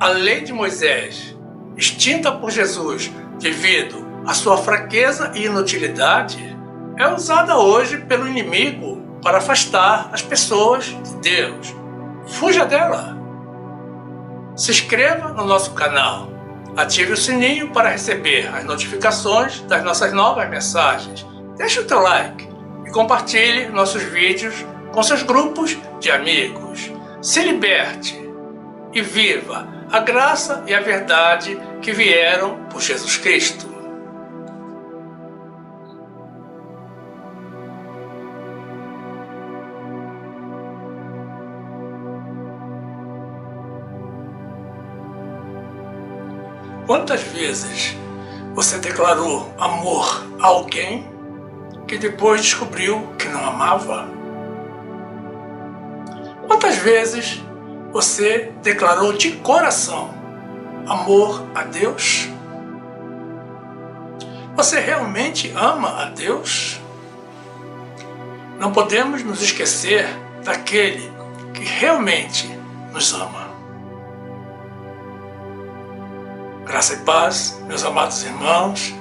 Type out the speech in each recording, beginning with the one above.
A lei de Moisés, extinta por Jesus devido à sua fraqueza e inutilidade, é usada hoje pelo inimigo para afastar as pessoas de Deus. Fuja dela! Se inscreva no nosso canal, ative o sininho para receber as notificações das nossas novas mensagens, deixe o teu like e compartilhe nossos vídeos com seus grupos de amigos. Se liberte e viva a graça e a verdade que vieram por Jesus Cristo. Quantas vezes você declarou amor a alguém que depois descobriu que não amava? Quantas vezes você declarou de coração amor a Deus? Você realmente ama a Deus? Não podemos nos esquecer daquele que realmente nos ama. Graça e paz, meus amados irmãos,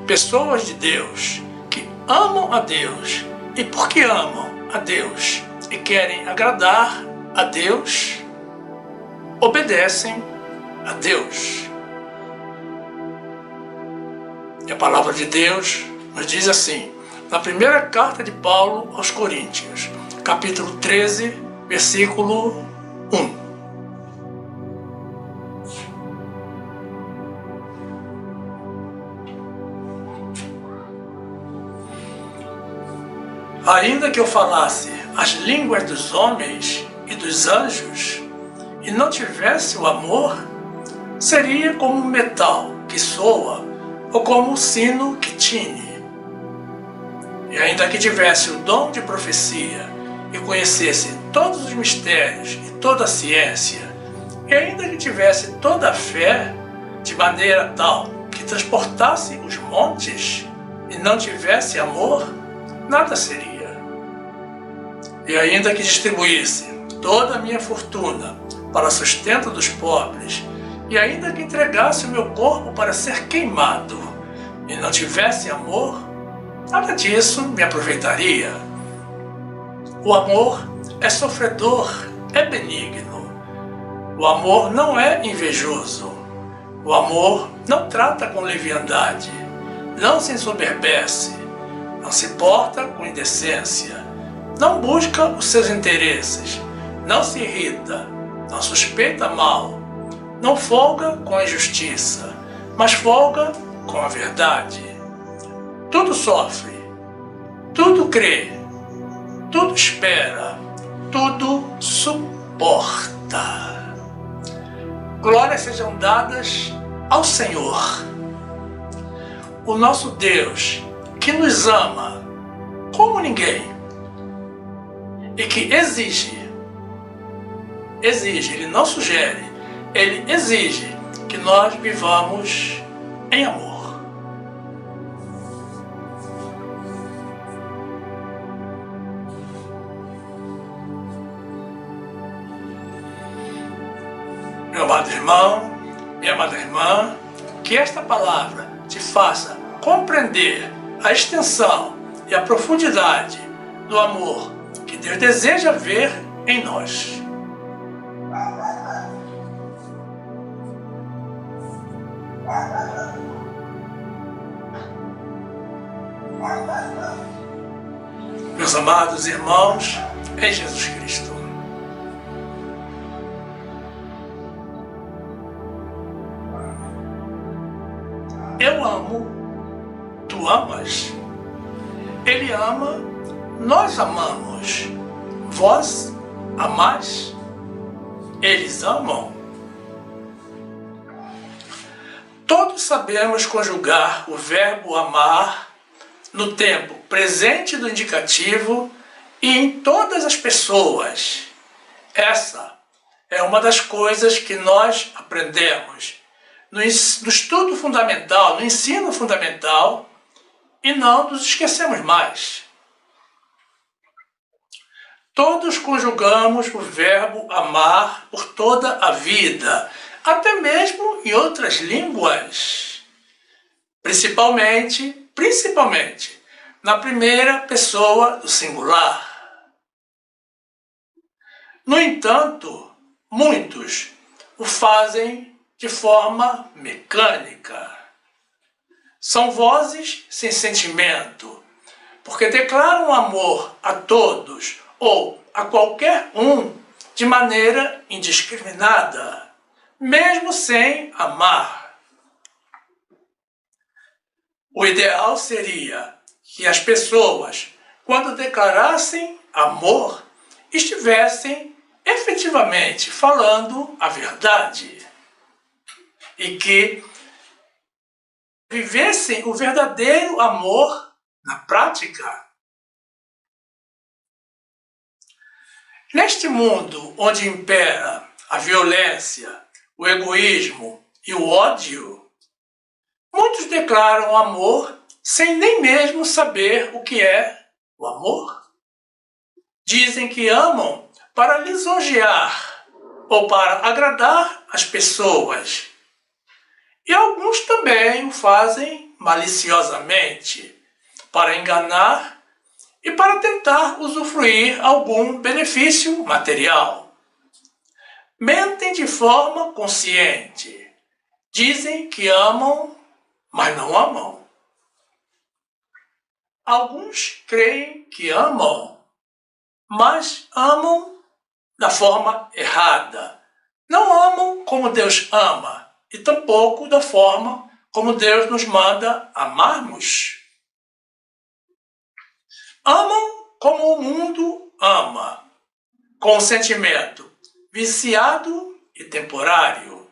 pessoas de Deus que amam a Deus e porque amam a Deus e querem agradar a Deus, obedecem a Deus. E a palavra de Deus nos diz assim, na primeira carta de Paulo aos Coríntios, capítulo 13, versículo 1. Ainda que eu falasse as línguas dos homens e dos anjos, e não tivesse o amor, seria como um metal que soa, ou como um sino que tine. E ainda que tivesse o dom de profecia, e conhecesse todos os mistérios e toda a ciência, e ainda que tivesse toda a fé, de maneira tal que transportasse os montes, e não tivesse amor, nada seria. E ainda que distribuísse toda a minha fortuna para sustento dos pobres, e ainda que entregasse o meu corpo para ser queimado, e não tivesse amor, nada disso me aproveitaria. O amor é sofredor, é benigno. O amor não é invejoso. O amor não trata com leviandade, não se ensoberbece, não se porta com indecência, não busca os seus interesses, não se irrita, não suspeita mal, não folga com a injustiça, mas folga com a verdade. Tudo sofre, tudo crê, tudo espera, tudo suporta. Glórias sejam dadas ao Senhor, o nosso Deus, que nos ama como ninguém e que exige, ele não sugere, ele exige que nós vivamos em amor. Meu amado irmão, minha amada irmã, que esta palavra te faça compreender a extensão e a profundidade do amor que Deus deseja ver em nós. Meus amados irmãos, em Jesus Cristo, eu amo, tu amas, ele ama, nós amamos, vós amais, eles amam. Todos sabemos conjugar o verbo amar no tempo presente do indicativo e em todas as pessoas. Essa é uma das coisas que nós aprendemos no estudo fundamental, no ensino fundamental, e não nos esquecemos mais. Todos conjugamos o verbo amar por toda a vida, até mesmo em outras línguas, principalmente na primeira pessoa do singular. No entanto, muitos o fazem de forma mecânica. São vozes sem sentimento, porque declaram amor a todos ou a qualquer um de maneira indiscriminada, mesmo sem amar. O ideal seria que as pessoas, quando declarassem amor, estivessem efetivamente falando a verdade e que vivessem o verdadeiro amor na prática. Neste mundo onde impera a violência, o egoísmo e o ódio, muitos declaram amor sem nem mesmo saber o que é o amor. Dizem que amam para lisonjear ou para agradar as pessoas. E alguns também o fazem maliciosamente, para enganar e para tentar usufruir algum benefício material. Mentem de forma consciente. Dizem que amam, mas não amam. Alguns creem que amam, mas amam da forma errada. Não amam como Deus ama, e tampouco da forma como Deus nos manda amarmos. Amam como o mundo ama, com um sentimento viciado e temporário.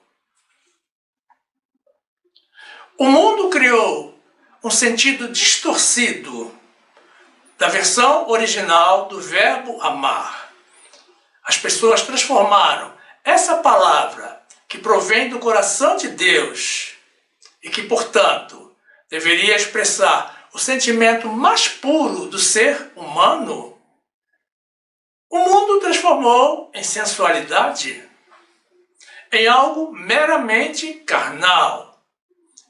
O mundo criou um sentido distorcido da versão original do verbo amar. As pessoas transformaram essa palavra, que provém do coração de Deus e que, portanto, deveria expressar o sentimento mais puro do ser humano, o mundo transformou em sensualidade, em algo meramente carnal,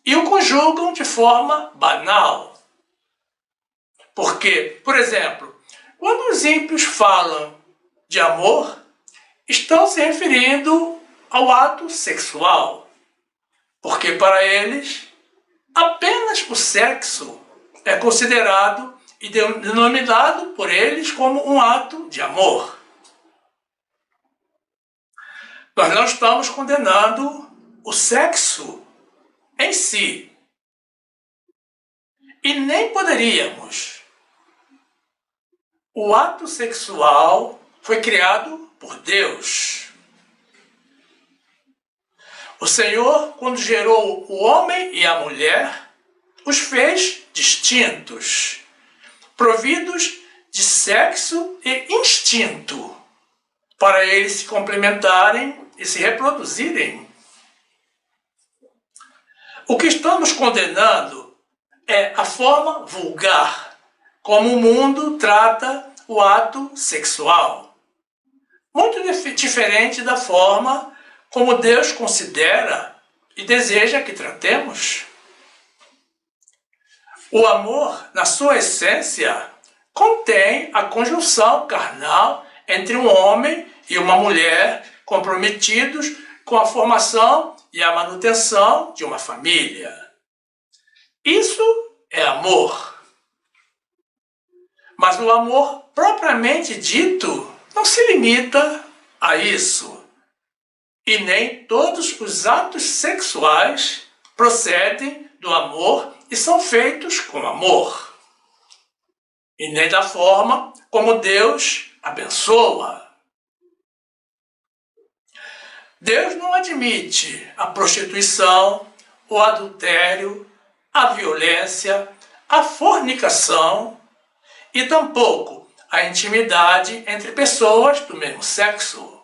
e o conjugam de forma banal. Porque, por exemplo, quando os ímpios falam de amor, estão se referindo ao ato sexual, porque para eles apenas o sexo é considerado e denominado por eles como um ato de amor. Nós não estamos condenando o sexo em si, e nem poderíamos. O ato sexual foi criado por Deus. O Senhor, quando gerou o homem e a mulher, os fez distintos, providos de sexo e instinto, para eles se complementarem e se reproduzirem. O que estamos condenando é a forma vulgar, como o mundo trata o ato sexual. Muito diferente da forma como Deus considera e deseja que tratemos. O amor, na sua essência, contém a conjunção carnal entre um homem e uma mulher comprometidos com a formação e a manutenção de uma família. Isso é amor. Mas o amor propriamente dito não se limita a isso. E nem todos os atos sexuais procedem do amor e são feitos com amor. E nem da forma como Deus abençoa. Deus não admite a prostituição, o adultério, a violência, a fornicação e tampouco a intimidade entre pessoas do mesmo sexo.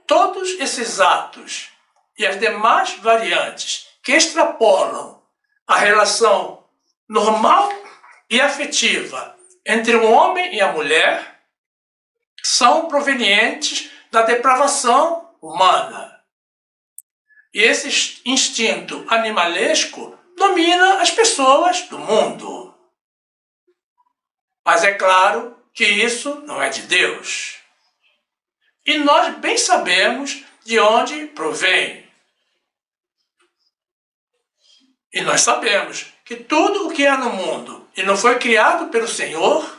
Todos esses atos e as demais variantes que extrapolam a relação normal e afetiva entre o homem e a mulher são provenientes da depravação humana. E esse instinto animalesco domina as pessoas do mundo. Mas é claro que isso não é de Deus. E nós bem sabemos de onde provém. E nós sabemos que tudo o que há no mundo e não foi criado pelo Senhor,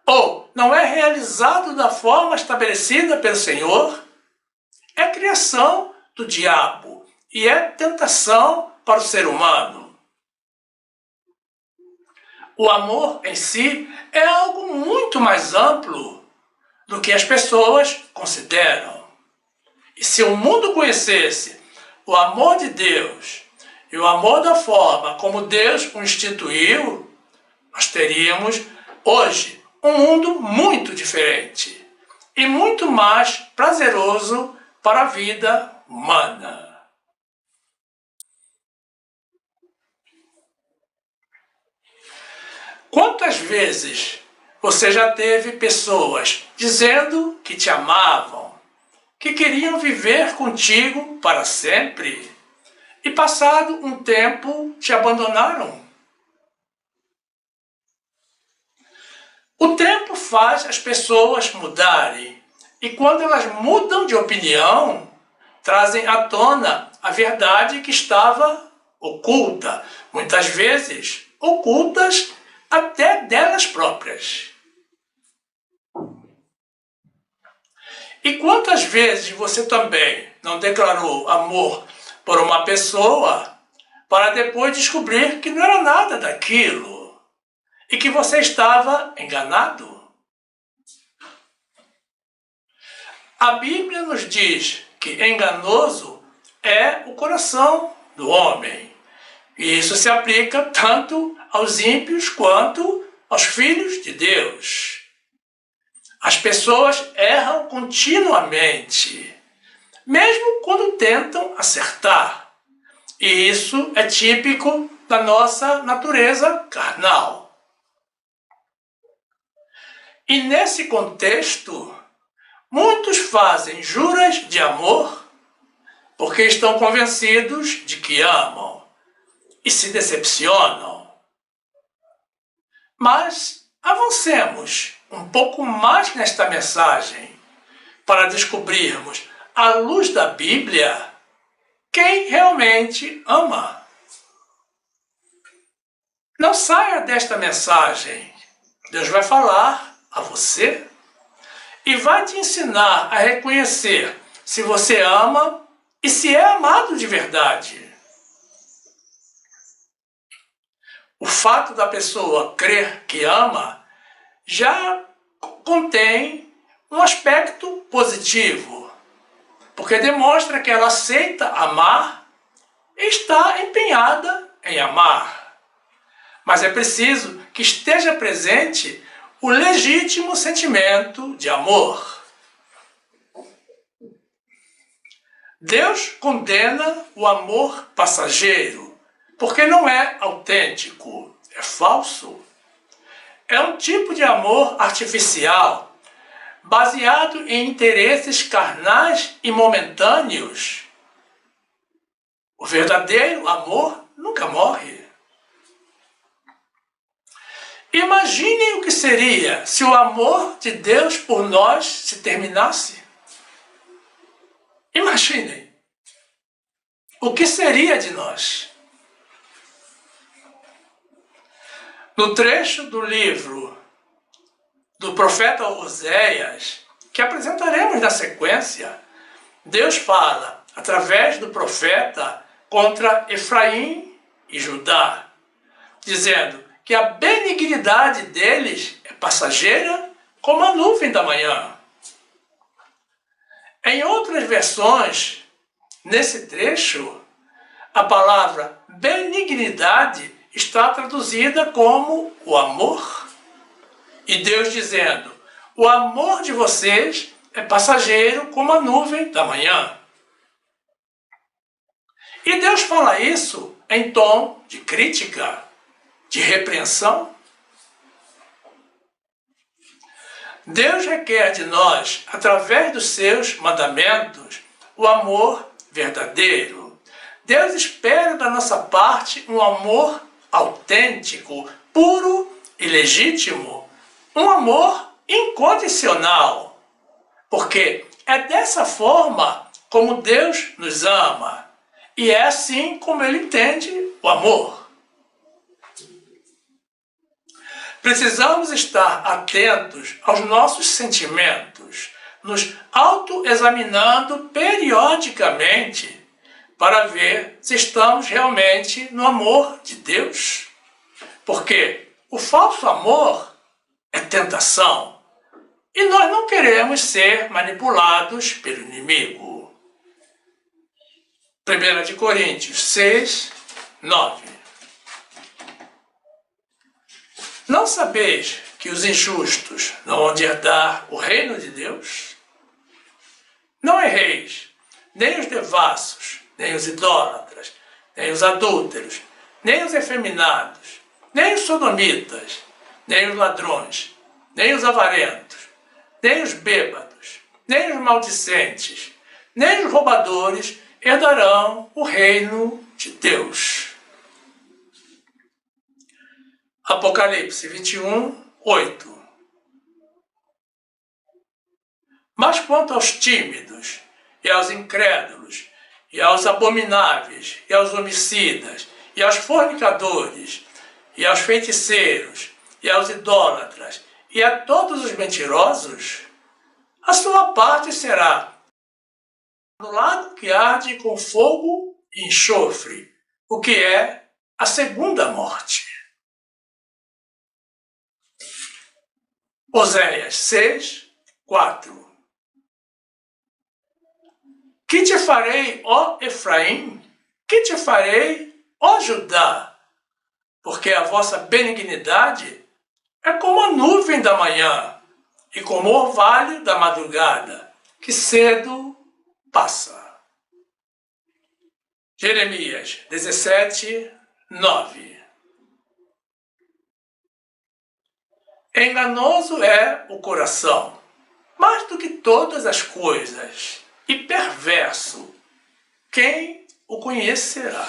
ou não é realizado da forma estabelecida pelo Senhor, é criação do diabo e é tentação para o ser humano. O amor em si é algo muito mais amplo do que as pessoas consideram. E se o mundo conhecesse o amor de Deus e o amor da forma como Deus o instituiu, nós teríamos hoje um mundo muito diferente e muito mais prazeroso para a vida humana. Quantas vezes você já teve pessoas dizendo que te amavam, que queriam viver contigo para sempre, e passado um tempo te abandonaram? O tempo faz as pessoas mudarem, e quando elas mudam de opinião, trazem à tona a verdade que estava oculta, muitas vezes ocultas até delas próprias. E quantas vezes você também não declarou amor por uma pessoa para depois descobrir que não era nada daquilo e que você estava enganado? A Bíblia nos diz que enganoso é o coração do homem. E isso se aplica tanto aos ímpios quanto aos filhos de Deus. As pessoas erram continuamente, mesmo quando tentam acertar. E isso é típico da nossa natureza carnal. E nesse contexto, muitos fazem juras de amor porque estão convencidos de que amam e se decepcionam. Mas avancemos um pouco mais nesta mensagem para descobrirmos, à luz da Bíblia, quem realmente ama. Não saia desta mensagem. Deus vai falar a você e vai te ensinar a reconhecer se você ama e se é amado de verdade. O fato da pessoa crer que ama já contém um aspecto positivo, porque demonstra que ela aceita amar e está empenhada em amar. Mas é preciso que esteja presente o legítimo sentimento de amor. Deus condena o amor passageiro, porque não é autêntico, é falso. É um tipo de amor artificial, baseado em interesses carnais e momentâneos. O verdadeiro amor nunca morre. Imaginem o que seria se o amor de Deus por nós se terminasse. Imaginem o que seria de nós. No trecho do livro do profeta Oséias, que apresentaremos na sequência, Deus fala, através do profeta, contra Efraim e Judá, dizendo que a benignidade deles é passageira como a nuvem da manhã. Em outras versões, nesse trecho, a palavra benignidade está traduzida como o amor. E Deus dizendo, o amor de vocês é passageiro como a nuvem da manhã. E Deus fala isso em tom de crítica, de repreensão. Deus requer de nós, através dos seus mandamentos, o amor verdadeiro. Deus espera da nossa parte um amor autêntico, puro e legítimo. Um amor incondicional. Porque é dessa forma como Deus nos ama. E é assim como Ele entende o amor. Precisamos estar atentos aos nossos sentimentos, nos autoexaminando periodicamente para ver se estamos realmente no amor de Deus. Porque o falso amor é tentação e nós não queremos ser manipulados pelo inimigo. 1 Coríntios 6, 9. Não sabeis que os injustos não vão herdar o reino de Deus? Não erreis, nem os devassos, nem os idólatras, nem os adúlteros, nem os efeminados, nem os sodomitas, nem os ladrões, nem os avarentos, nem os bêbados, nem os maldicentes, nem os roubadores herdarão o reino de Deus. Apocalipse 21, 8. Mas quanto aos tímidos, e aos incrédulos, e aos abomináveis, e aos homicidas, e aos fornicadores, e aos feiticeiros, e aos idólatras, e a todos os mentirosos, a sua parte será no lago que arde com fogo e enxofre, o que é a segunda morte. Oséias 6, 4. Que te farei, ó Efraim? Que te farei, ó Judá? Porque a vossa benignidade é como a nuvem da manhã e como o orvalho da madrugada, que cedo passa. Jeremias 17, 9. Enganoso é o coração, mais do que todas as coisas, e perverso. Quem o conhecerá?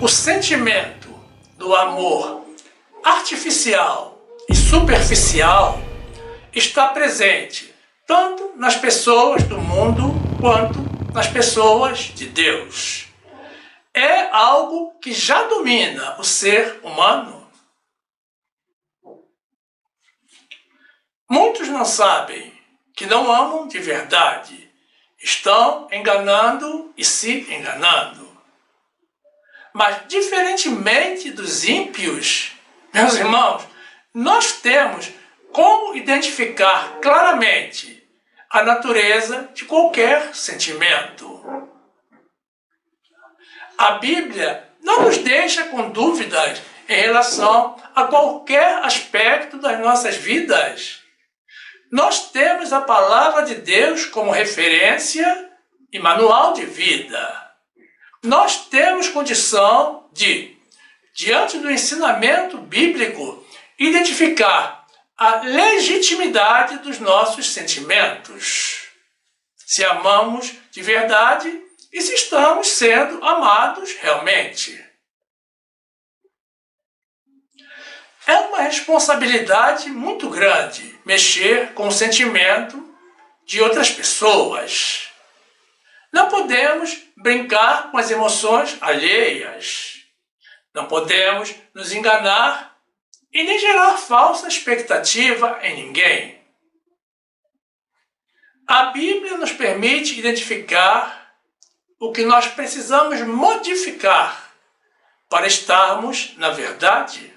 O sentimento do amor artificial e superficial está presente tanto nas pessoas do mundo quanto nas pessoas de Deus. É algo que já domina o ser humano. Muitos não sabem que não amam de verdade. Estão enganando e se enganando. Mas, diferentemente dos ímpios, meus irmãos, nós temos como identificar claramente a natureza de qualquer sentimento. A Bíblia não nos deixa com dúvidas em relação a qualquer aspecto das nossas vidas. Nós temos a palavra de Deus como referência e manual de vida. Nós temos condição de, diante do ensinamento bíblico, identificar a legitimidade dos nossos sentimentos. Se amamos de verdade e se estamos sendo amados realmente. É uma responsabilidade muito grande mexer com o sentimento de outras pessoas. Não podemos brincar com as emoções alheias. Não podemos nos enganar e nem gerar falsa expectativa em ninguém. A Bíblia nos permite identificar o que nós precisamos modificar para estarmos na verdade.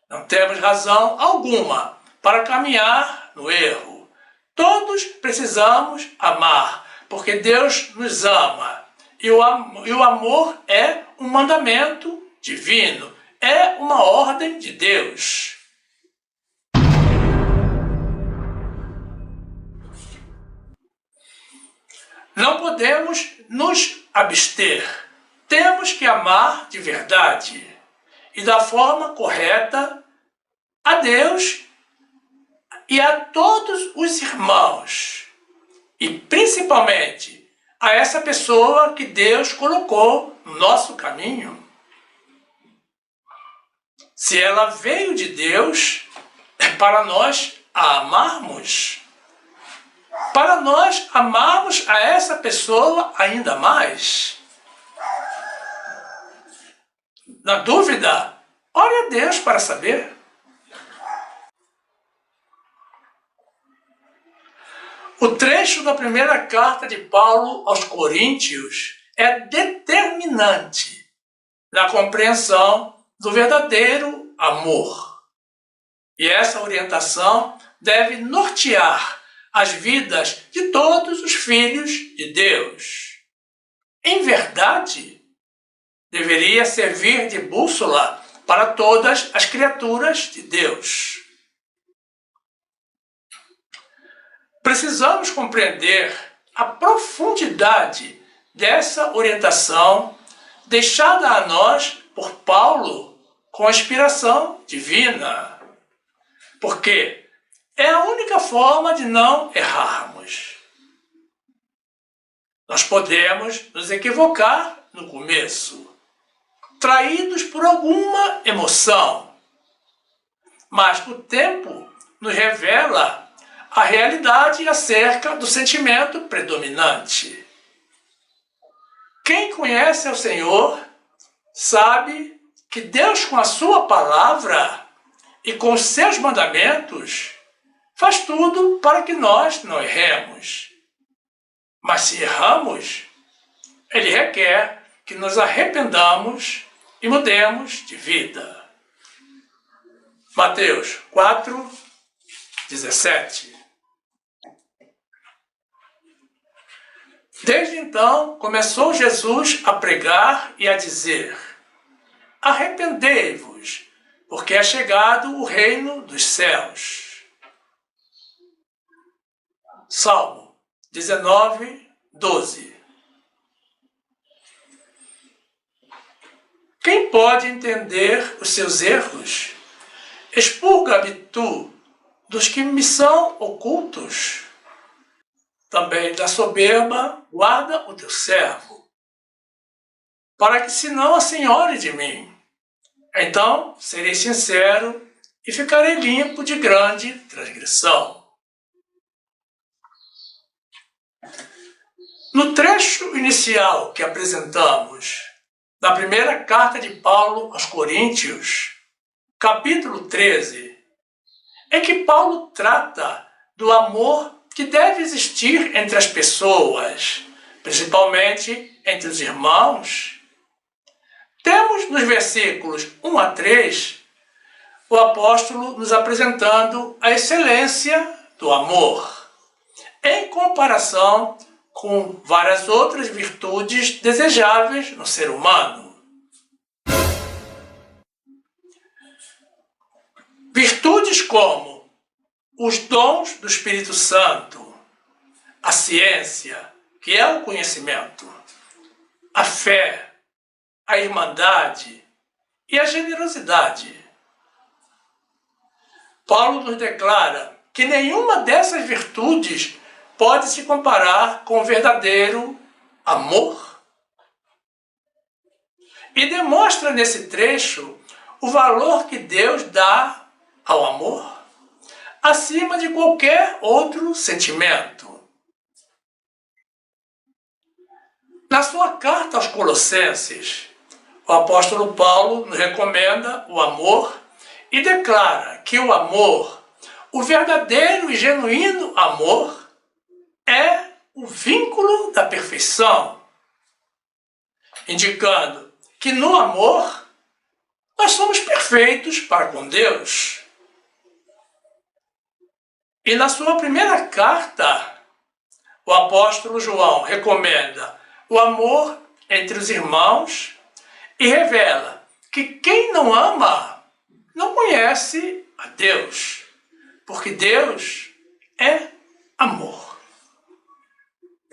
Não temos razão alguma para caminhar no erro. Todos precisamos amar, porque Deus nos ama. E o amor é um mandamento divino, é uma ordem de Deus. Não podemos nos abster. Temos que amar de verdade e da forma correta a Deus e a todos os irmãos, e principalmente a essa pessoa que Deus colocou no nosso caminho. Se ela veio de Deus, é para nós a amarmos. Para nós amarmos a essa pessoa ainda mais. Na dúvida, ore a Deus para saber. O trecho da primeira carta de Paulo aos Coríntios é determinante na compreensão do verdadeiro amor. E essa orientação deve nortear as vidas de todos os filhos de Deus. Em verdade, deveria servir de bússola para todas as criaturas de Deus. Precisamos compreender a profundidade dessa orientação deixada a nós por Paulo com a inspiração divina, porque é a única forma de não errarmos. Nós podemos nos equivocar no começo, traídos por alguma emoção, mas o tempo nos revela a realidade acerca do sentimento predominante. Quem conhece o Senhor sabe que Deus, com a sua palavra e com os seus mandamentos, faz tudo para que nós não erremos. Mas se erramos, Ele requer que nos arrependamos e mudemos de vida. Mateus 4:17. Desde então, começou Jesus a pregar e a dizer: arrependei-vos, porque é chegado o reino dos céus. Salmo 19:12. Quem pode entender os seus erros? Expurga-me tu dos que me são ocultos. Também da soberba guarda o teu servo, para que se não assenhore de mim. Então serei sincero e ficarei limpo de grande transgressão. No trecho inicial que apresentamos, na primeira carta de Paulo aos Coríntios, capítulo 13, é que Paulo trata do amor que deve existir entre as pessoas, principalmente entre os irmãos. Temos nos versículos 1 a 3 o apóstolo nos apresentando a excelência do amor, em comparação com várias outras virtudes desejáveis no ser humano. Virtudes como os dons do Espírito Santo, a ciência, que é o conhecimento, a fé, a irmandade e a generosidade. Paulo nos declara que nenhuma dessas virtudes pode se comparar com o verdadeiro amor. E demonstra nesse trecho o valor que Deus dá ao amor acima de qualquer outro sentimento. Na sua carta aos Colossenses, o apóstolo Paulo nos recomenda o amor e declara que o amor, o verdadeiro e genuíno amor, é o vínculo da perfeição, indicando que no amor nós somos perfeitos para com Deus. E na sua primeira carta, o apóstolo João recomenda o amor entre os irmãos e revela que quem não ama não conhece a Deus, porque Deus é amor.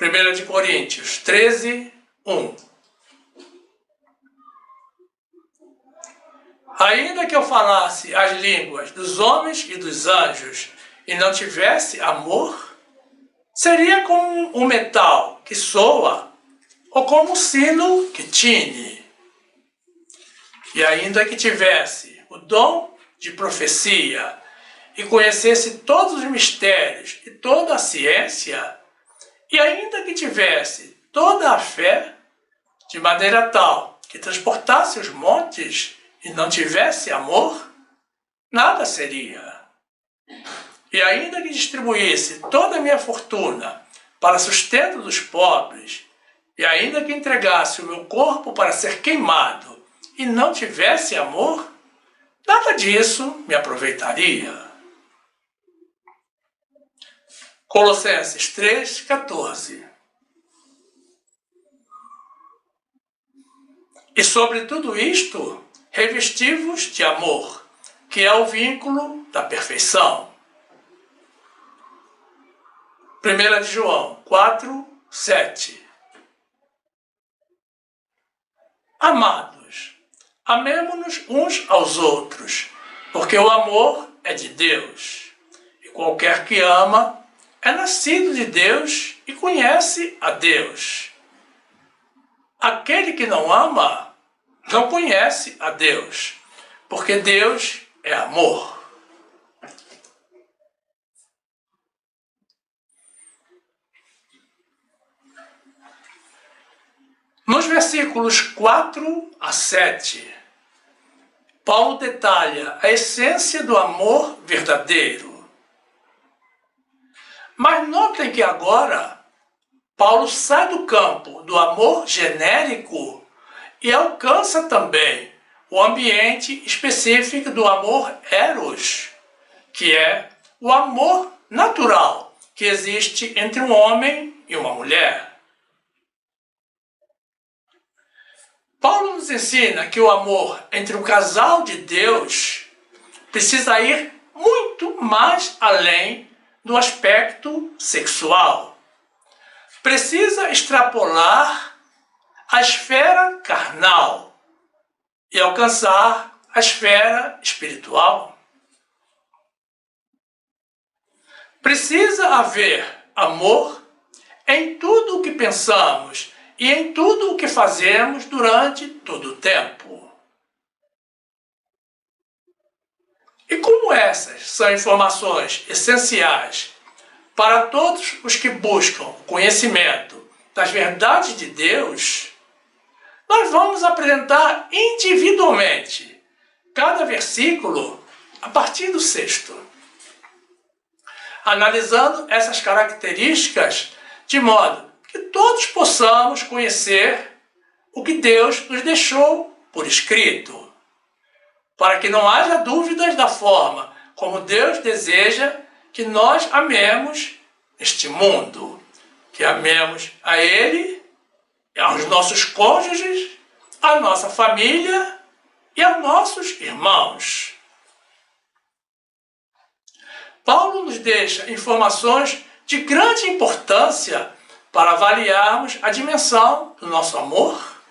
1 de Coríntios 13, 1. Ainda que eu falasse as línguas dos homens e dos anjos e não tivesse amor, seria como um metal que soa ou como um sino que tine. E ainda que tivesse o dom de profecia e conhecesse todos os mistérios e toda a ciência, e ainda que tivesse toda a fé, de maneira tal que transportasse os montes e não tivesse amor, nada seria. E ainda que distribuísse toda a minha fortuna para sustento dos pobres, e ainda que entregasse o meu corpo para ser queimado e não tivesse amor, nada disso me aproveitaria. Colossenses 3,14. E sobre tudo isto, revesti-vos de amor, que é o vínculo da perfeição. 1 de João 4, 7. Amados, amemo-nos uns aos outros, porque o amor é de Deus. E qualquer que ama é nascido de Deus e conhece a Deus. Aquele que não ama não conhece a Deus, porque Deus é amor. Nos versículos 4 a 7, Paulo detalha a essência do amor verdadeiro. Mas notem que agora Paulo sai do campo do amor genérico e alcança também o ambiente específico do amor eros, que é o amor natural que existe entre um homem e uma mulher. Paulo nos ensina que o amor entre um casal de Deus precisa ir muito mais além do aspecto sexual. Precisa extrapolar a esfera carnal e alcançar a esfera espiritual. Precisa haver amor em tudo o que pensamos e em tudo o que fazemos durante todo o tempo. E como essas são informações essenciais para todos os que buscam o conhecimento das verdades de Deus, nós vamos apresentar individualmente cada versículo a partir do 6º, analisando essas características de modo que todos possamos conhecer o que Deus nos deixou por escrito, para que não haja dúvidas da forma como Deus deseja que nós amemos este mundo, que amemos a Ele, aos nossos cônjuges, à nossa família e aos nossos irmãos. Paulo nos deixa informações de grande importância para avaliarmos a dimensão do nosso amor.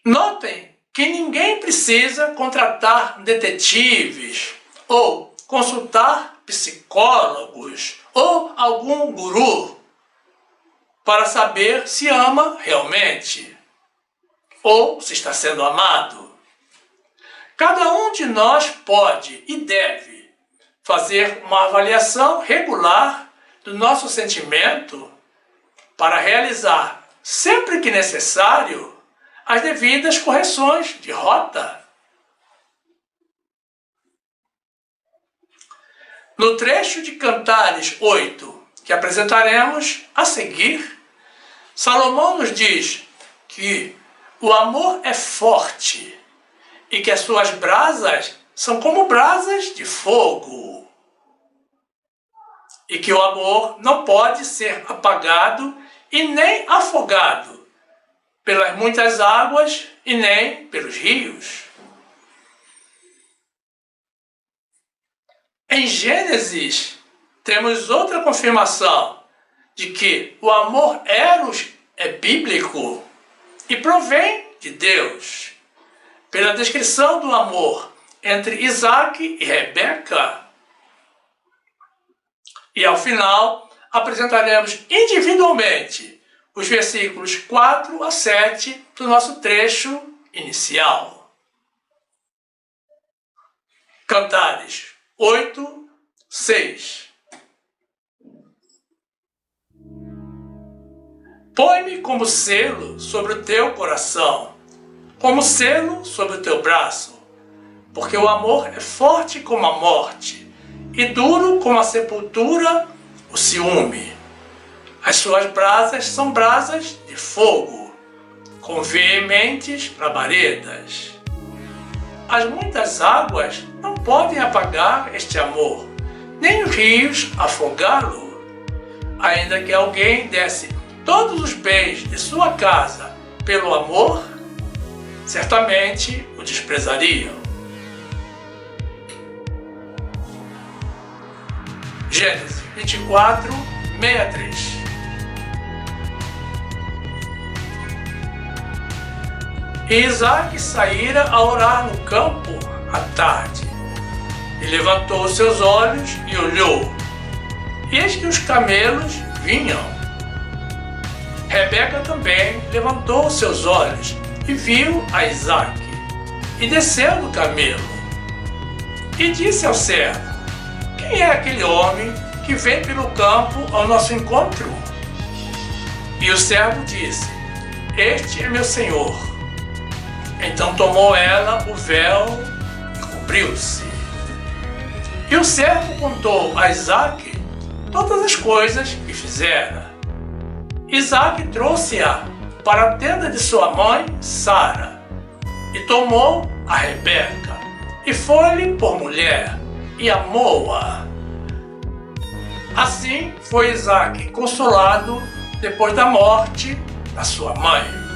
Notem que ninguém precisa contratar detetives ou consultar psicólogos ou algum guru para saber se ama realmente ou se está sendo amado. Cada um de nós pode e deve fazer uma avaliação regular do nosso sentimento para realizar, sempre que necessário, as devidas correções de rota. No trecho de Cantares 8, que apresentaremos a seguir, Salomão nos diz que o amor é forte e que as suas brasas são como brasas de fogo. E que o amor não pode ser apagado e nem afogado pelas muitas águas e nem pelos rios. Em Gênesis temos outra confirmação de que o amor eros é bíblico e provém de Deus. Pela descrição do amor entre Isaac e Rebeca. E ao final, apresentaremos individualmente os versículos 4 a 7 do nosso trecho inicial. Cantares 8, 6. Põe-me como selo sobre o teu coração, como selo sobre o teu braço, porque o amor é forte como a morte, e duro como a sepultura o ciúme. As suas brasas são brasas de fogo, com veementes labaredas. As muitas águas não podem apagar este amor, nem os rios afogá-lo. Ainda que alguém desse todos os bens de sua casa pelo amor, certamente o desprezariam. Gênesis 24, 63. E Isaac saíra a orar no campo à tarde, e levantou os seus olhos e olhou, e eis que os camelos vinham. Rebeca também levantou os seus olhos e viu a Isaac, e desceu do camelo. E disse ao servo: quem é aquele homem que vem pelo campo ao nosso encontro? E o servo disse: este é meu senhor. Então tomou ela o véu e cobriu-se. E o servo contou a Isaac todas as coisas que fizera. Isaac trouxe-a para a tenda de sua mãe, Sara, e tomou a Rebeca, e foi-lhe por mulher, e amou-a. Assim foi Isaac consolado depois da morte da sua mãe.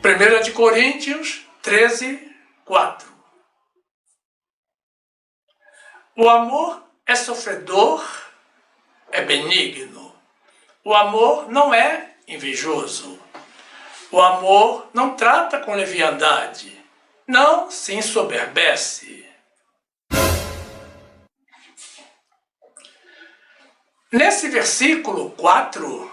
Primeira de Coríntios 13, 4. O amor é sofredor, é benigno. O amor não é invejoso. O amor não trata com leviandade, não se ensoberbece. Nesse versículo 4,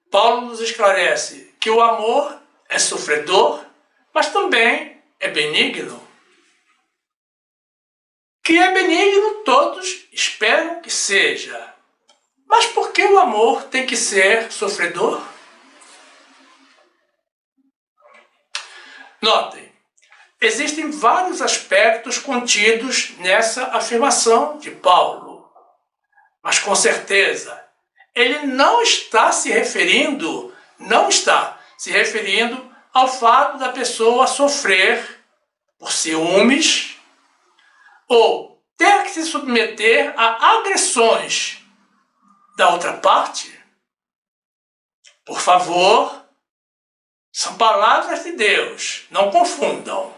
Paulo nos esclarece que o amor é sofredor, mas também é benigno. Que é benigno todos esperam que seja. Mas por que o amor tem que ser sofredor? Notem, existem vários aspectos contidos nessa afirmação de Paulo. Mas com certeza, ele não está se referindo ao fato da pessoa sofrer por ciúmes ou ter que se submeter a agressões da outra parte. Por favor, são palavras de Deus, não confundam.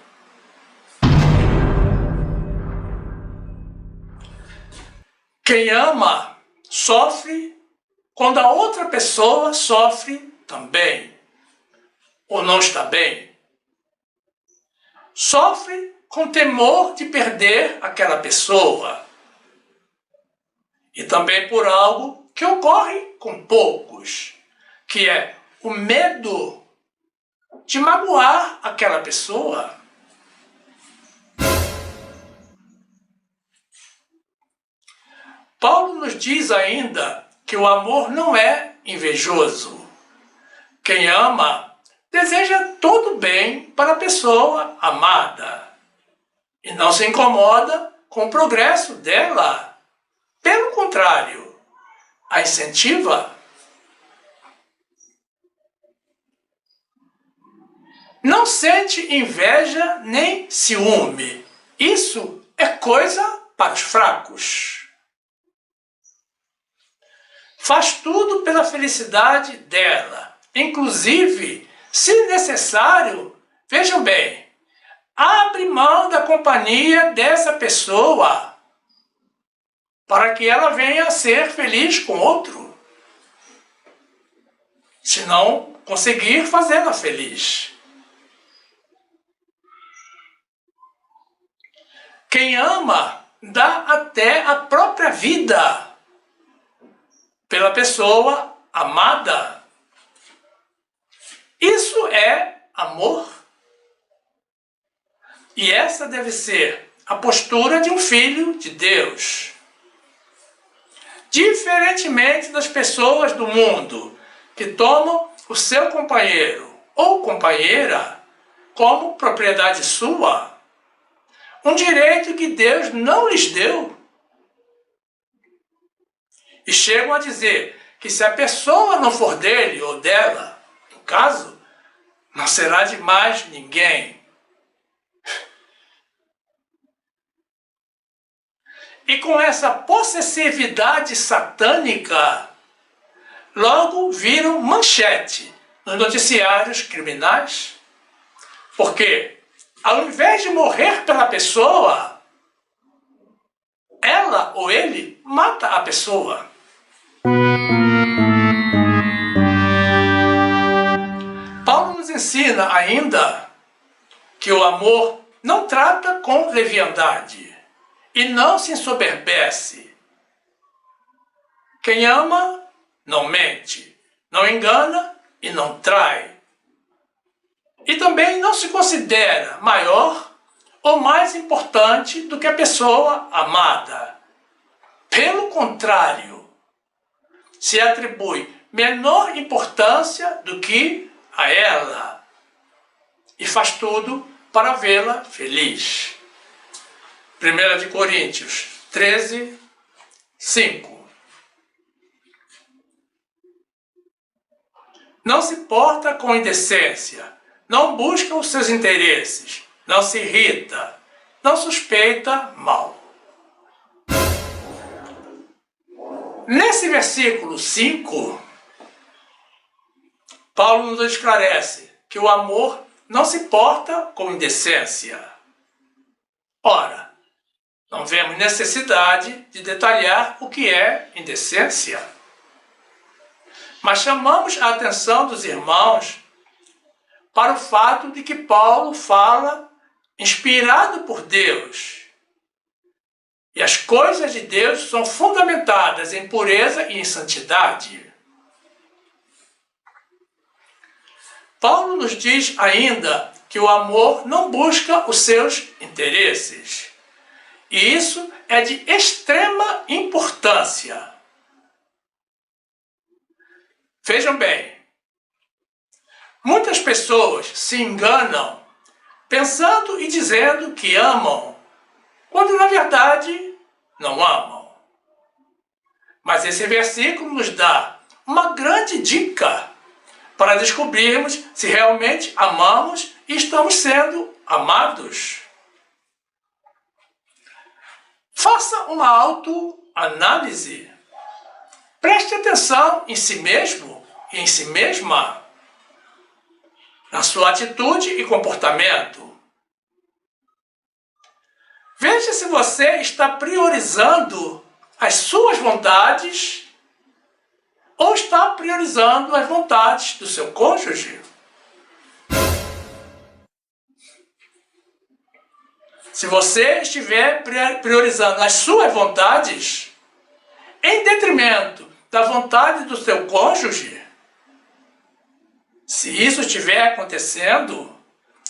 Quem ama sofre quando a outra pessoa sofre também, ou não está bem. Sofre com temor de perder aquela pessoa. E também por algo que ocorre com poucos, que é o medo de magoar aquela pessoa. Paulo nos diz ainda que o amor não é invejoso. Quem ama deseja todo bem para a pessoa amada e não se incomoda com o progresso dela. Pelo contrário, a incentiva. Não sente inveja nem ciúme. Isso é coisa para os fracos. faz tudo pela felicidade dela, inclusive, se necessário, vejam bem, abre mão da companhia dessa pessoa para que ela venha a ser feliz com outro, se não conseguir fazê-la feliz. Quem ama dá até a própria vida pela pessoa amada. Isso é amor. E essa deve ser a postura de um filho de Deus. Diferentemente das pessoas do mundo que tomam o seu companheiro ou companheira como propriedade sua, um direito que Deus não lhes deu. E chegam a dizer que se a pessoa não for dele ou dela, no caso, não será de mais ninguém. E com essa possessividade satânica, logo viram manchete nos noticiários criminais. Porque, ao invés de morrer pela pessoa, ela ou ele mata a pessoa. Paulo nos ensina ainda que o amor não trata com leviandade e não se ensoberbece. Quem ama não mente, não engana e não trai. E também não se considera maior ou mais importante do que a pessoa amada. Pelo contrário, se atribui menor importância do que a ela e faz tudo para vê-la feliz. 1 Coríntios 13, 5. Não se porta com indecência, não busca os seus interesses, não se irrita, não suspeita mal. Nesse versículo 5, Paulo nos esclarece que o amor não se porta com indecência. Ora, não vemos necessidade de detalhar o que é indecência. Mas chamamos a atenção dos irmãos para o fato de que Paulo fala inspirado por Deus. E as coisas de Deus são fundamentadas em pureza e em santidade. Paulo nos diz ainda que o amor não busca os seus interesses. E isso é de extrema importância. Vejam bem, muitas pessoas se enganam pensando e dizendo que amam, quando na verdade não amam. Mas esse versículo nos dá uma grande dica para descobrirmos se realmente amamos e estamos sendo amados. Faça uma autoanálise. Preste atenção em si mesmo e em si mesma, na sua atitude e comportamento. Veja se você está priorizando as suas vontades ou está priorizando as vontades do seu cônjuge. Se você estiver priorizando as suas vontades em detrimento da vontade do seu cônjuge, se isso estiver acontecendo,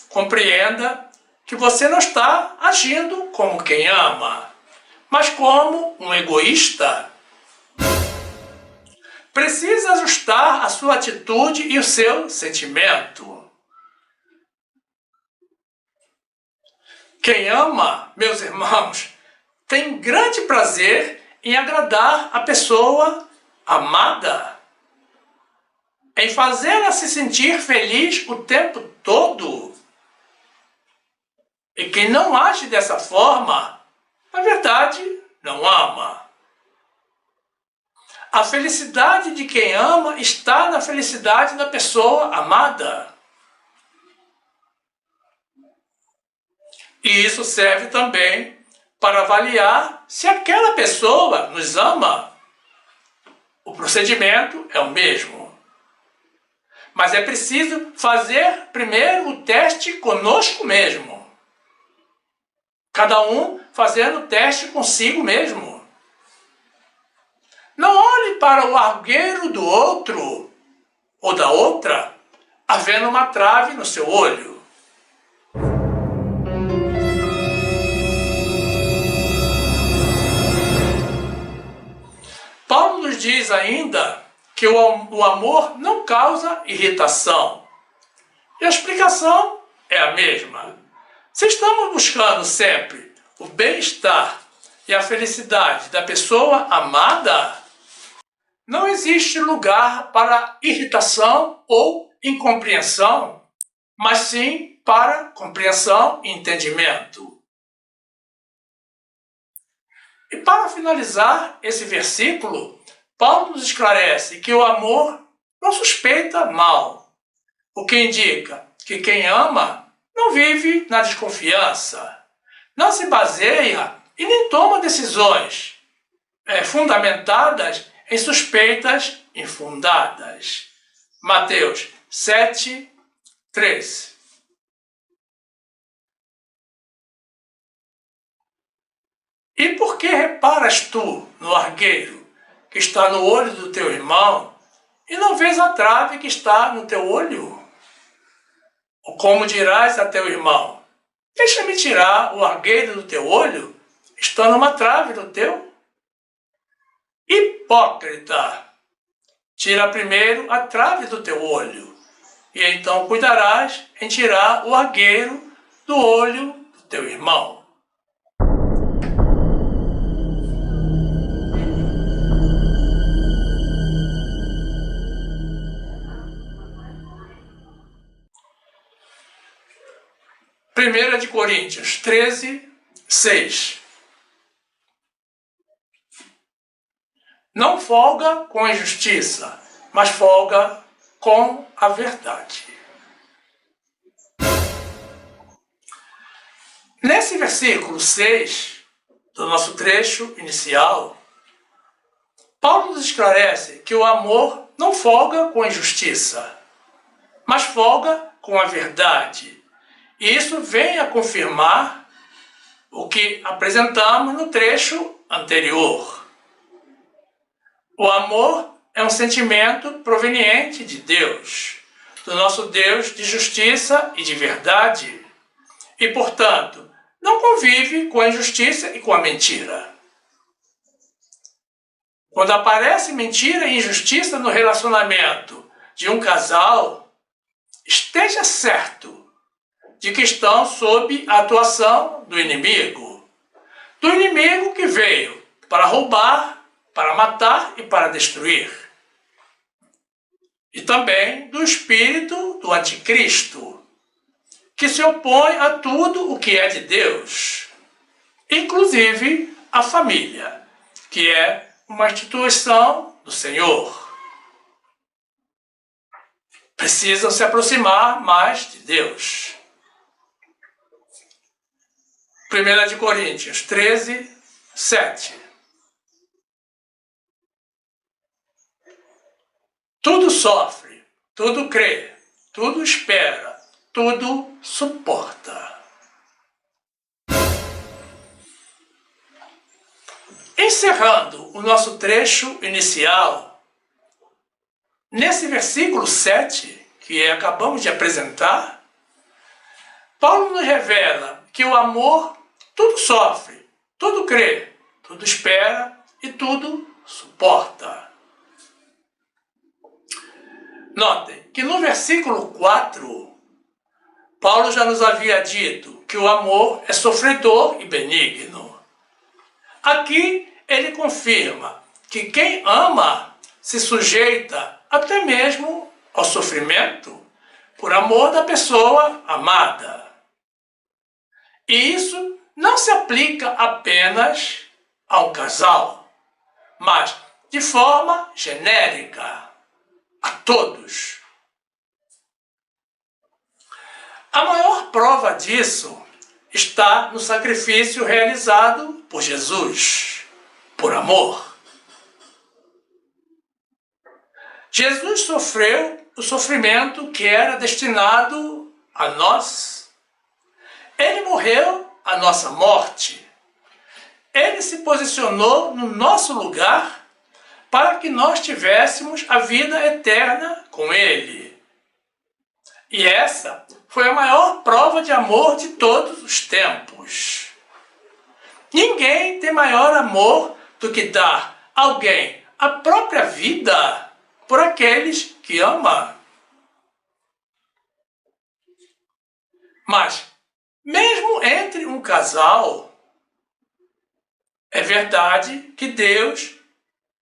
compreenda que você não está agindo como quem ama, mas como um egoísta. Precisa ajustar a sua atitude e o seu sentimento. Quem ama, meus irmãos, tem grande prazer em agradar a pessoa amada, em fazê-la se sentir feliz o tempo todo. E quem não age dessa forma, na verdade, não ama. A felicidade de quem ama está na felicidade da pessoa amada. E isso serve também para avaliar se aquela pessoa nos ama. O procedimento é o mesmo. Mas é preciso fazer primeiro o teste conosco mesmo. Cada um fazendo o teste consigo mesmo. Não olhe para o argueiro do outro ou da outra, havendo uma trave no seu olho. Paulo nos diz ainda que o amor não causa irritação. E a explicação é a mesma. Se estamos buscando sempre o bem-estar e a felicidade da pessoa amada, não existe lugar para irritação ou incompreensão, mas sim para compreensão e entendimento. E para finalizar esse versículo, Paulo nos esclarece que o amor não suspeita mal, o que indica que quem ama não vive na desconfiança, não se baseia e nem toma decisões fundamentadas em suspeitas infundadas. Mateus 7, 3. E por que reparas tu no argueiro que está no olho do teu irmão e não vês a trave que está no teu olho? Ou como dirás a teu irmão, deixa-me tirar o argueiro do teu olho, estando uma trave no teu? Hipócrita! Tira primeiro a trave do teu olho, e então cuidarás em tirar o argueiro do olho do teu irmão. Primeira de Coríntios 13, 6. Não folga com a injustiça, mas folga com a verdade. Nesse versículo 6 do nosso trecho inicial, Paulo nos esclarece que o amor não folga com a injustiça, mas folga com a verdade. E isso vem a confirmar o que apresentamos no trecho anterior. O amor é um sentimento proveniente de Deus, do nosso Deus de justiça e de verdade, e, portanto, não convive com a injustiça e com a mentira. Quando aparece mentira e injustiça no relacionamento de um casal, esteja certo de que estão sob a atuação do inimigo. Do inimigo que veio para roubar, para matar e para destruir. E também do espírito do anticristo, que se opõe a tudo o que é de Deus, inclusive a família, que é uma instituição do Senhor. Precisam se aproximar mais de Deus. 1 de Coríntios 13, 7. Tudo sofre, tudo crê, tudo espera, tudo suporta. Encerrando o nosso trecho inicial, nesse versículo 7, que acabamos de apresentar, Paulo nos revela que o amor tudo sofre, tudo crê, tudo espera e tudo suporta. Notem que no versículo 4, Paulo já nos havia dito que o amor é sofredor e benigno. Aqui ele confirma que quem ama se sujeita até mesmo ao sofrimento por amor da pessoa amada. E isso não se aplica apenas ao casal, mas de forma genérica, a todos. A maior prova disso está no sacrifício realizado por Jesus, por amor. Jesus sofreu o sofrimento que era destinado a nós. Ele morreu a nossa morte. Ele se posicionou no nosso lugar para que nós tivéssemos a vida eterna com Ele. E essa foi a maior prova de amor de todos os tempos. Ninguém tem maior amor do que dar a alguém a própria vida por aqueles que ama. Mas, mesmo entre um casal, é verdade que Deus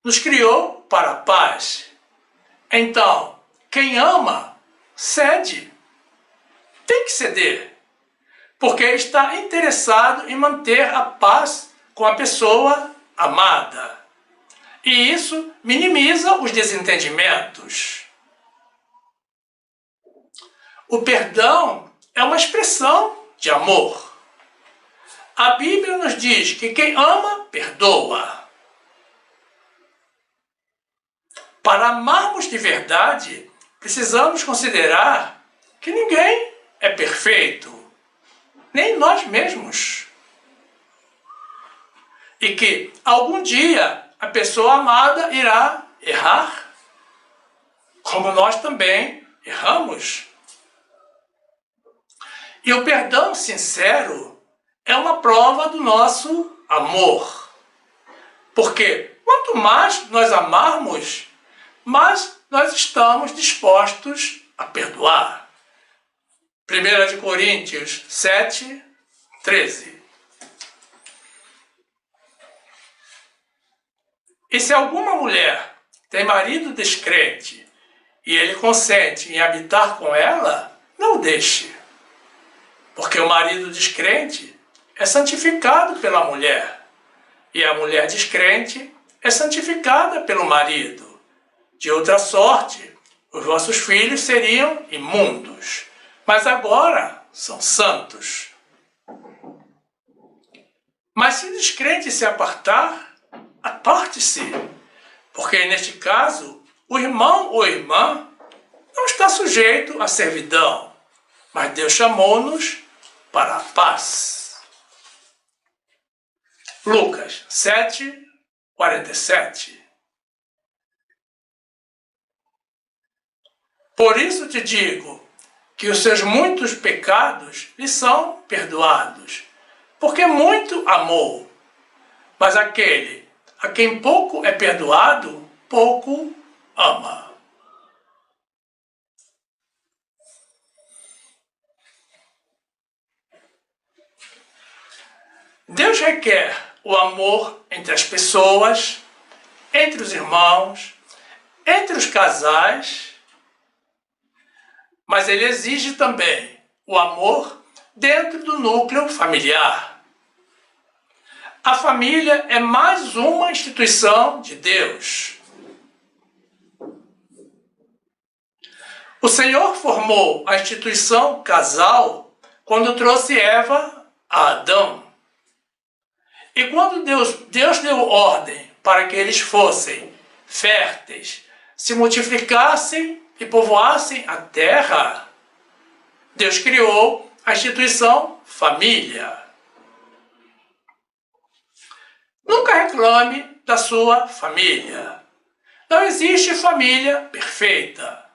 nos criou para a paz. Então, quem ama, cede. Tem que ceder, porque está interessado em manter a paz com a pessoa amada. E isso minimiza os desentendimentos. O perdão é uma expressão de amor. A Bíblia nos diz que quem ama, perdoa. Para amarmos de verdade, precisamos considerar que ninguém é perfeito, nem nós mesmos. E que algum dia a pessoa amada irá errar, como nós também erramos. E o perdão sincero é uma prova do nosso amor. Porque quanto mais nós amarmos, mais nós estamos dispostos a perdoar. 1 Coríntios 7, 13. E se alguma mulher tem marido descrente e ele consente em habitar com ela, não o deixe. Porque o marido descrente é santificado pela mulher, e a mulher descrente é santificada pelo marido. De outra sorte, os vossos filhos seriam imundos, mas agora são santos. Mas se o descrente se apartar, aparte-se, porque neste caso, o irmão ou irmã não está sujeito à servidão, mas Deus chamou-nos para a paz. Lucas 7, 47. Por isso te digo que os seus muitos pecados lhe são perdoados, porque muito amou. Mas aquele a quem pouco é perdoado, pouco ama. Deus requer o amor entre as pessoas, entre os irmãos, entre os casais, mas Ele exige também o amor dentro do núcleo familiar. A família é mais uma instituição de Deus. O Senhor formou a instituição casal quando trouxe Eva a Adão. E quando Deus deu ordem para que eles fossem férteis, se multiplicassem e povoassem a terra, Deus criou a instituição família. Nunca reclame da sua família. Não existe família perfeita.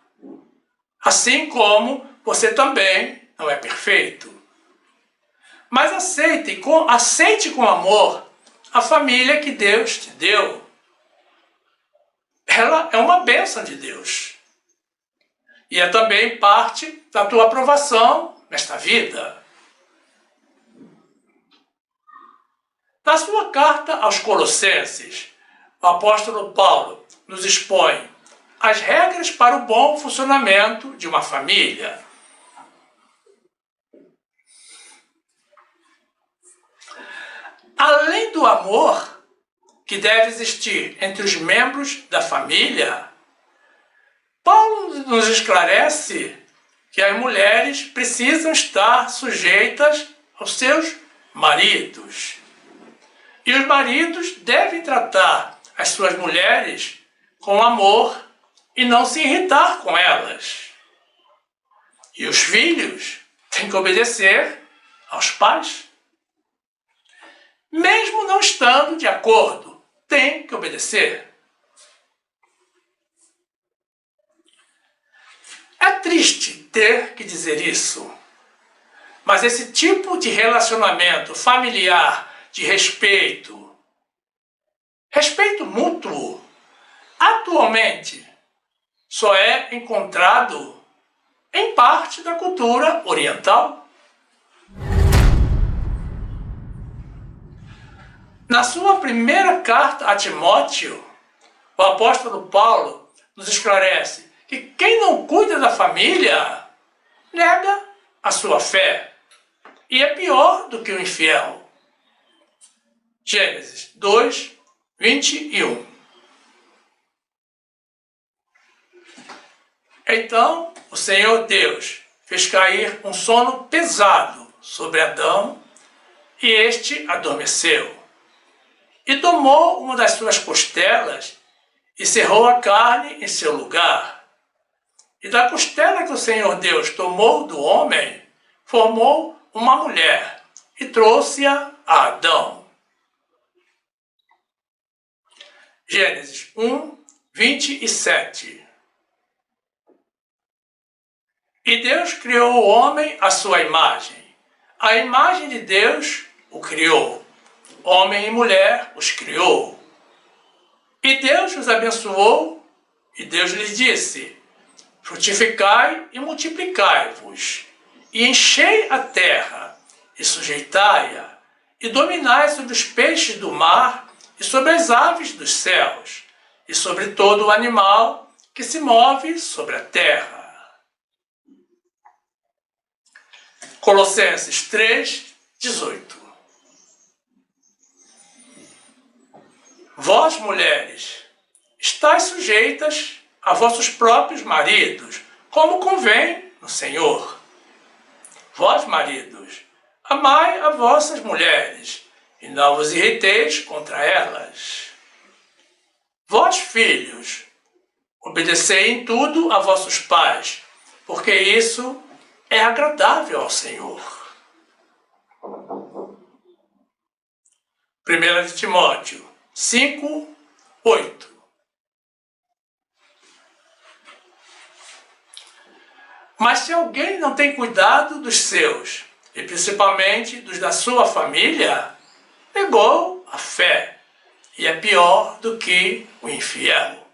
Assim como você também não é perfeito. Mas aceite com amor a família que Deus te deu. Ela é uma bênção de Deus. E é também parte da tua aprovação nesta vida. Na sua carta aos Colossenses, o apóstolo Paulo nos expõe as regras para o bom funcionamento de uma família. Além do amor, que deve existir entre os membros da família, Paulo nos esclarece que as mulheres precisam estar sujeitas aos seus maridos. E os maridos devem tratar as suas mulheres com amor e não se irritar com elas. E os filhos têm que obedecer aos pais. Mesmo não estando de acordo, têm que obedecer. É triste ter que dizer isso, mas esse tipo de relacionamento familiar de respeito mútuo, atualmente só é encontrado em parte da cultura oriental. Na sua primeira carta a Timóteo, o apóstolo Paulo nos esclarece que quem não cuida da família nega a sua fé e é pior do que o infiel. Gênesis 2, 21. Então o Senhor Deus fez cair um sono pesado sobre Adão e este adormeceu. E tomou uma das suas costelas e cerrou a carne em seu lugar. E da costela que o Senhor Deus tomou do homem, formou uma mulher e trouxe-a a Adão. Gênesis 1, 27. E Deus criou o homem à sua imagem. A imagem de Deus o criou. Homem e mulher os criou. E Deus os abençoou, e Deus lhes disse: frutificai e multiplicai-vos, e enchei a terra, e sujeitai-a, e dominai sobre os peixes do mar, e sobre as aves dos céus, e sobre todo o animal que se move sobre a terra. Colossenses 3, 18. Vós, mulheres, estáis sujeitas a vossos próprios maridos, como convém no Senhor. Vós, maridos, amai a vossas mulheres, e não vos irriteis contra elas. Vós, filhos, obedecei em tudo a vossos pais, porque isso é agradável ao Senhor. 1 Timóteo 5, 8. Mas se alguém não tem cuidado dos seus, e principalmente dos da sua família, negou a fé, e é pior do que o infiel.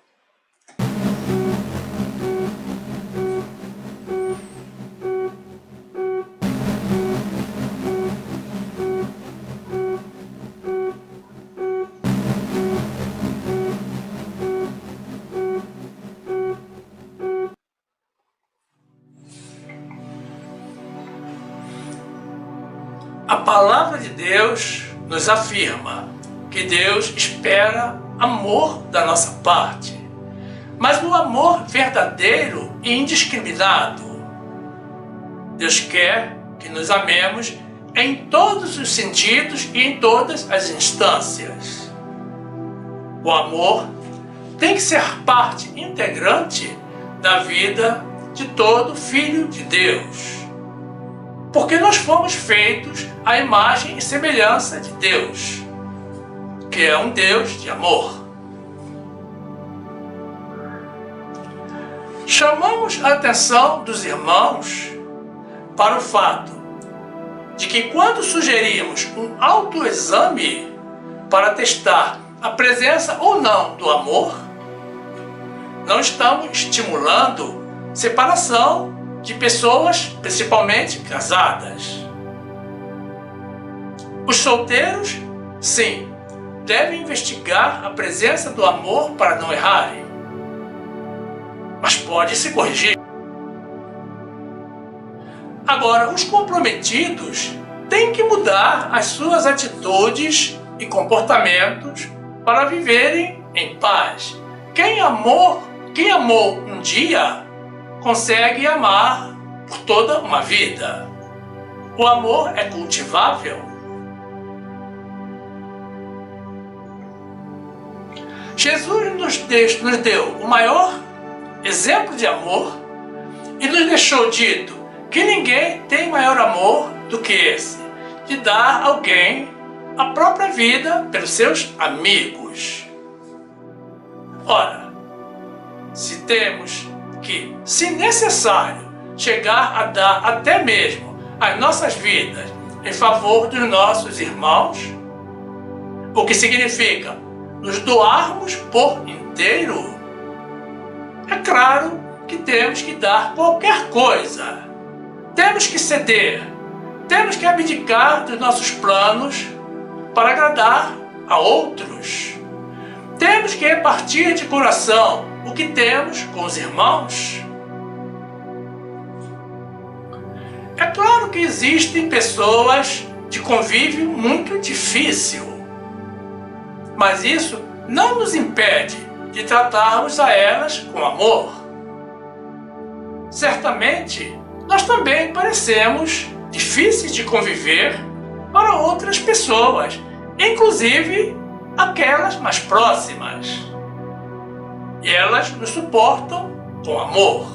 A palavra de Deus nos afirma que Deus espera amor da nossa parte, mas o amor verdadeiro e indiscriminado. Deus quer que nos amemos em todos os sentidos e em todas as instâncias. O amor tem que ser parte integrante da vida de todo filho de Deus, porque nós fomos feitos à imagem e semelhança de Deus, que é um Deus de amor. Chamamos a atenção dos irmãos para o fato de que quando sugerimos um autoexame para testar a presença ou não do amor, não estamos estimulando separação de pessoas, principalmente casadas. Os solteiros, sim, devem investigar a presença do amor para não errarem, mas pode se corrigir. Agora, os comprometidos têm que mudar as suas atitudes e comportamentos para viverem em paz. Quem amou um dia, consegue amar por toda uma vida. O amor é cultivável. Jesus nos deu o maior exemplo de amor e nos deixou dito que ninguém tem maior amor do que esse, de dar a alguém a própria vida pelos seus amigos. Ora, se temos que, se necessário, chegar a dar até mesmo as nossas vidas em favor dos nossos irmãos, o que significa nos doarmos por inteiro, é claro que temos que dar qualquer coisa. Temos que ceder, temos que abdicar dos nossos planos para agradar a outros. Temos que repartir de coração o que temos com os irmãos. É claro que existem pessoas de convívio muito difícil, mas isso não nos impede de tratarmos a elas com amor. Certamente, nós também parecemos difíceis de conviver para outras pessoas, inclusive aquelas mais próximas. E elas nos suportam com amor.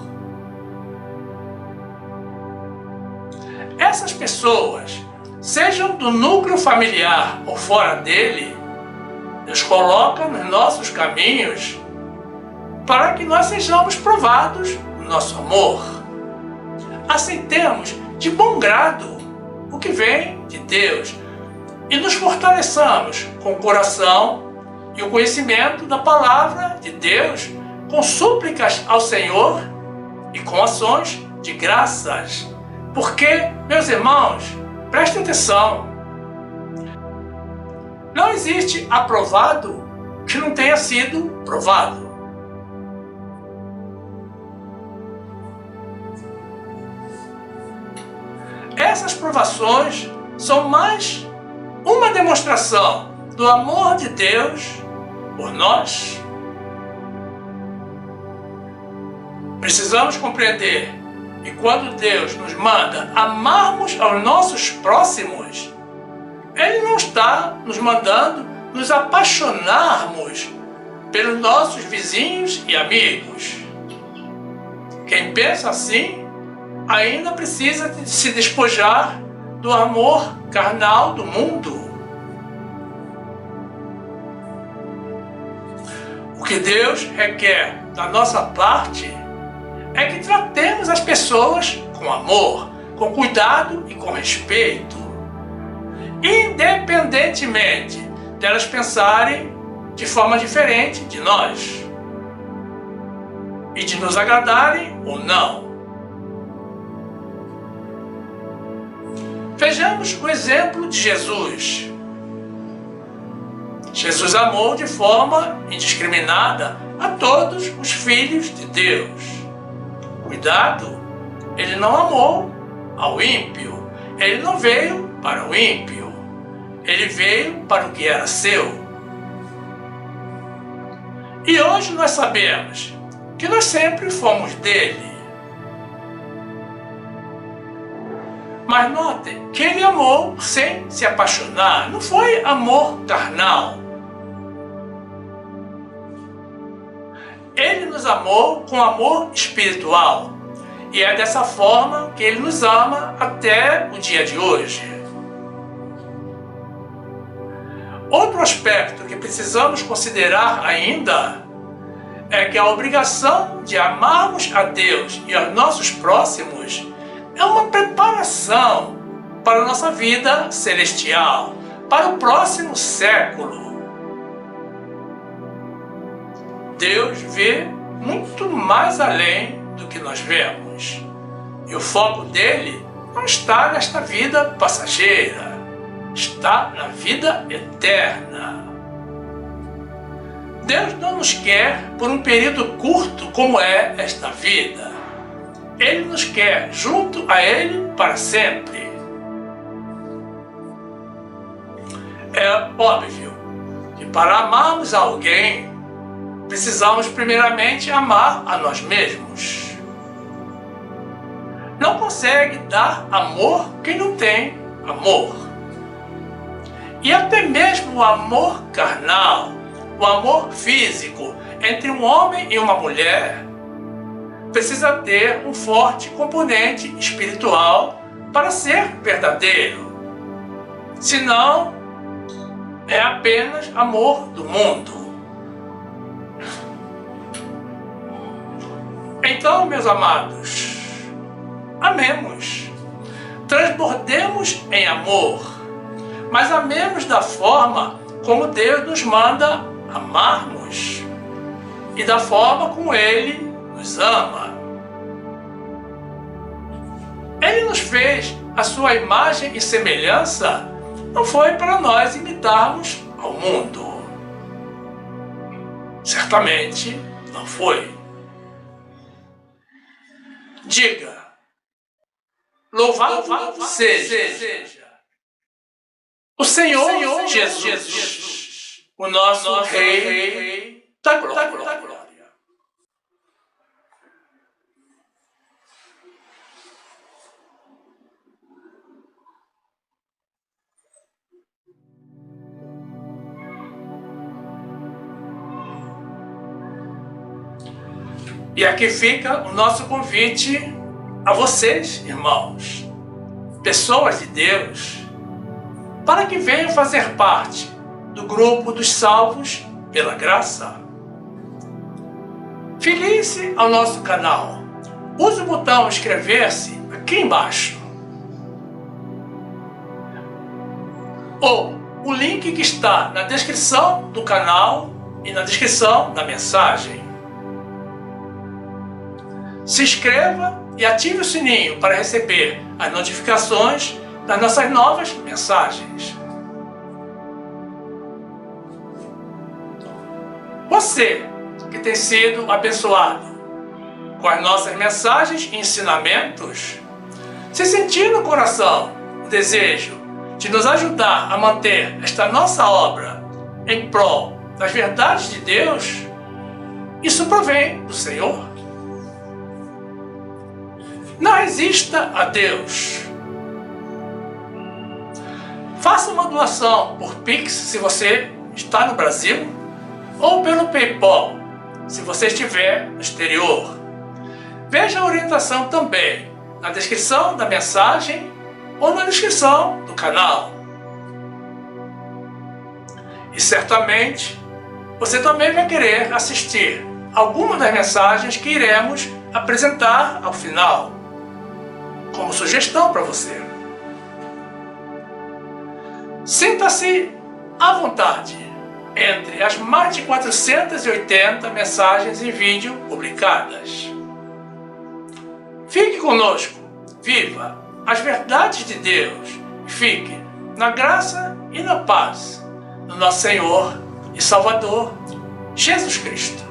Essas pessoas, sejam do núcleo familiar ou fora dele, nos colocam nos nossos caminhos para que nós sejamos provados no nosso amor. Aceitemos de bom grado o que vem de Deus e nos fortaleçamos com o coração e o conhecimento da palavra de Deus, com súplicas ao Senhor e com ações de graças. Porque, meus irmãos, prestem atenção, não existe aprovado que não tenha sido provado. Essas provações são mais uma demonstração do amor de Deus por nós. Precisamos compreender que quando Deus nos manda amarmos aos nossos próximos, Ele não está nos mandando nos apaixonarmos pelos nossos vizinhos e amigos. Quem pensa assim ainda precisa de se despojar do amor carnal do mundo. O que Deus requer da nossa parte é que tratemos as pessoas com amor, com cuidado e com respeito, independentemente delas pensarem de forma diferente de nós e de nos agradarem ou não. Vejamos o exemplo de Jesus. Jesus amou de forma indiscriminada a todos os filhos de Deus. Cuidado, Ele não amou ao ímpio. Ele não veio para o ímpio. Ele veio para o que era seu. E hoje nós sabemos que nós sempre fomos dele. Mas notem que Ele amou sem se apaixonar. Não foi amor carnal. Ele nos amou com amor espiritual. E é dessa forma que Ele nos ama até o dia de hoje. Outro aspecto que precisamos considerar ainda é que a obrigação de amarmos a Deus e aos nossos próximos é uma preparação para a nossa vida celestial, para o próximo século. Deus vê muito mais além do que nós vemos. E o foco dele não está nesta vida passageira, está na vida eterna. Deus não nos quer por um período curto como é esta vida. Ele nos quer junto a Ele para sempre. É óbvio que para amarmos alguém, precisamos primeiramente amar a nós mesmos. Não consegue dar amor quem não tem amor. E até mesmo o amor carnal, o amor físico entre um homem e uma mulher, precisa ter um forte componente espiritual para ser verdadeiro. Senão, é apenas amor do mundo. Então, meus amados, amemos, transbordemos em amor, mas amemos da forma como Deus nos manda amarmos e da forma como Ele nos ama. Ele nos fez a sua imagem e semelhança, não foi para nós imitarmos ao mundo. Certamente não foi. Diga, louvado seja o Senhor Jesus, o nosso Rei da Glória. E aqui fica o nosso convite a vocês, irmãos, pessoas de Deus, para que venham fazer parte do grupo dos salvos pela graça. Filie-se ao nosso canal. Use o botão inscrever-se aqui embaixo. Ou o link que está na descrição do canal e na descrição da mensagem. Se inscreva e ative o sininho para receber as notificações das nossas novas mensagens. Você que tem sido abençoado com as nossas mensagens e ensinamentos, se sentir no coração o desejo de nos ajudar a manter esta nossa obra em prol das verdades de Deus, isso provém do Senhor. Não resista a Deus. Faça uma doação por Pix se você está no Brasil, ou pelo PayPal se você estiver no exterior. Veja a orientação também na descrição da mensagem ou na descrição do canal. E certamente você também vai querer assistir algumas das mensagens que iremos apresentar ao final, como sugestão para você. Sinta-se à vontade entre as mais de 480 mensagens em vídeo publicadas. Fique conosco, viva as verdades de Deus e fique na graça e na paz do nosso Senhor e Salvador Jesus Cristo.